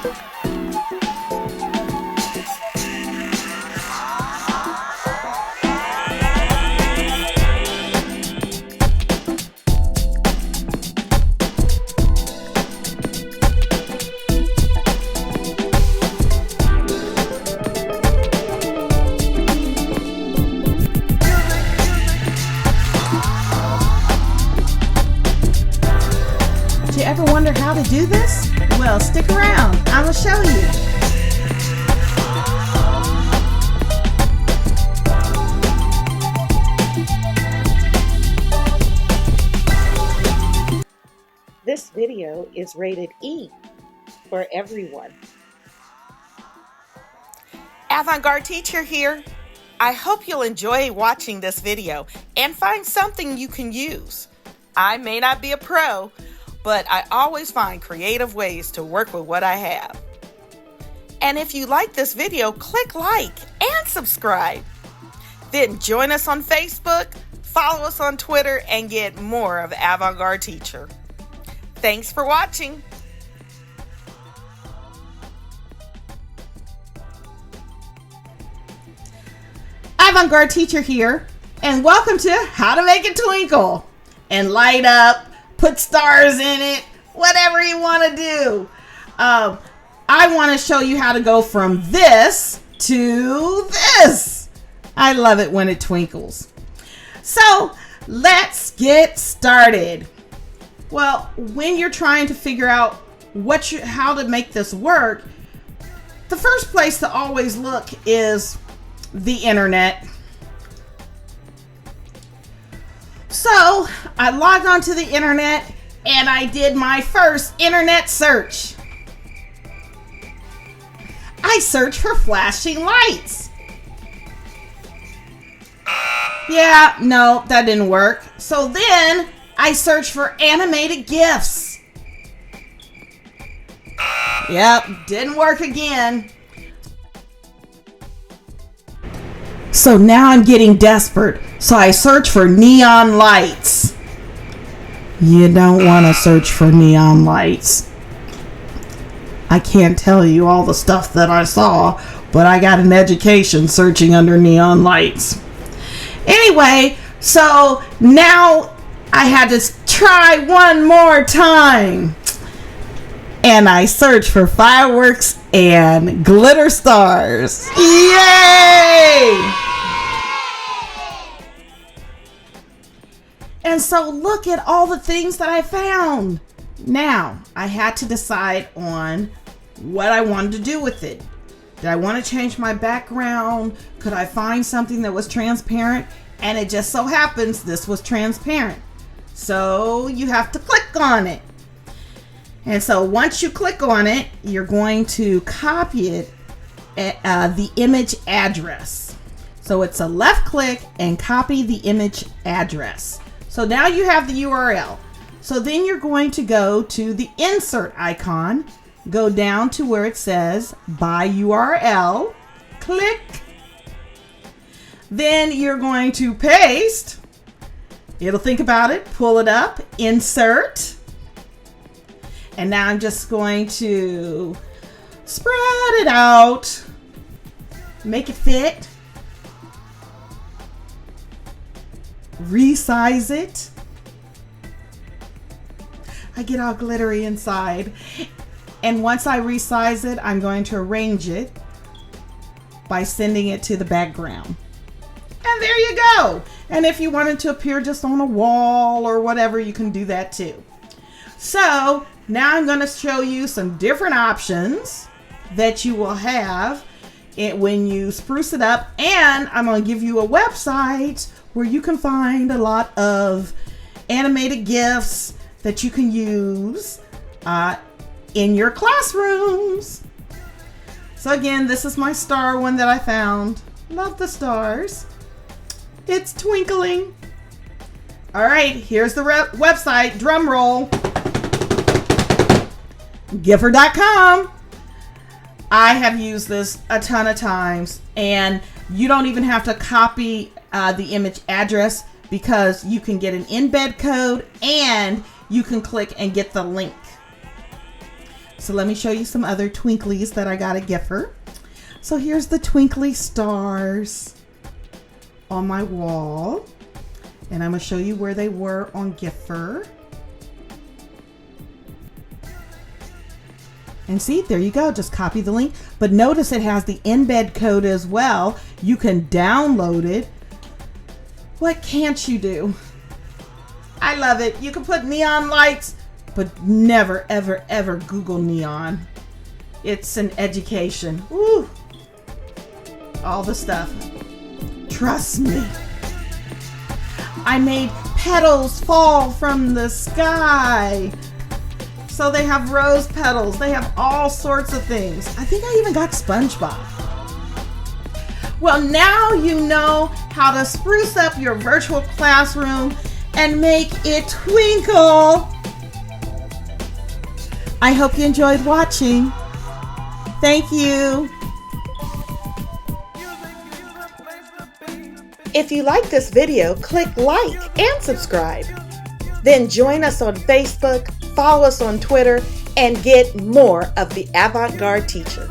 You ever wonder how to do this? Well, stick around. I will show you. This video is rated E for everyone. Avant-Garde Teacher here. I hope you'll enjoy watching this video and find something you can use. I may not be a pro, but I always find creative ways to work with what I have. And if you like this video, click like and subscribe. Then join us on Facebook, follow us on Twitter, and get more of Avant-Garde Teacher. Thanks for watching. Avant-Garde Teacher here, and welcome to How to Make It Twinkle and Light Up. Put stars in it, whatever you want to do. I want to show you how to go from this to this. I love it when it twinkles. So let's get started. Well, when you're trying to figure out how to make this work, the first place to always look is the internet. So I logged onto the internet and I did my first internet search. I searched for flashing lights. Yeah, no, that didn't work. So then I searched for animated GIFs. Yep, didn't work again. So now I'm getting desperate, so I search for neon lights. You don't want to search for neon lights. I can't tell you all the stuff that I saw, but I got an education searching under neon lights. Anyway, so now I had to try one more time. And I searched for fireworks and glitter stars. Yay! And so look at all the things that I found. Now, I had to decide on what I wanted to do with it. Did I want to change my background? Could I find something that was transparent? And it just so happens this was transparent. So you have to click on it. And so once you click on it, you're going to copy it at the image address. So it's a left click and copy the image address. So now you have the URL. So then you're going to go to the insert icon, go down to where it says by URL, click. Then you're going to paste. It'll think about it, pull it up, insert. And now I'm just going to spread it out, make it fit, resize it. I get all glittery inside. And once I resize it, I'm going to arrange it by sending it to the background. And there you go. And if you wanted to appear just on a wall or whatever, you can do that too. So now I'm going to show you some different options that you will have when you spruce it up. And I'm going to give you a website where you can find a lot of animated GIFs that you can use in your classrooms. So again, this is my star one that I found. Love the stars. It's twinkling. All right, here's the website. Drum roll. Giffer.com. I have used this a ton of times, and you don't even have to copy the image address because you can get an embed code and you can click and get the link. So let me show you some other twinklies that I got at Gifford. So here's the twinkly stars on my wall. And I'm going to show you where they were on Gifford. And see, there you go. Just copy the link. But notice it has the embed code as well. You can download it. What can't you do? I love it. You can put neon lights, but never, ever, ever Google neon. It's an education. Woo! All the stuff. Trust me. I made petals fall from the sky. So they have rose petals. They have all sorts of things. I think I even got SpongeBob. Well, now you know how to spruce up your virtual classroom and make it twinkle. I hope you enjoyed watching. Thank you. If you like this video, click like and subscribe. Then join us on Facebook, follow us on Twitter, and get more of the Avant-Garde Teacher.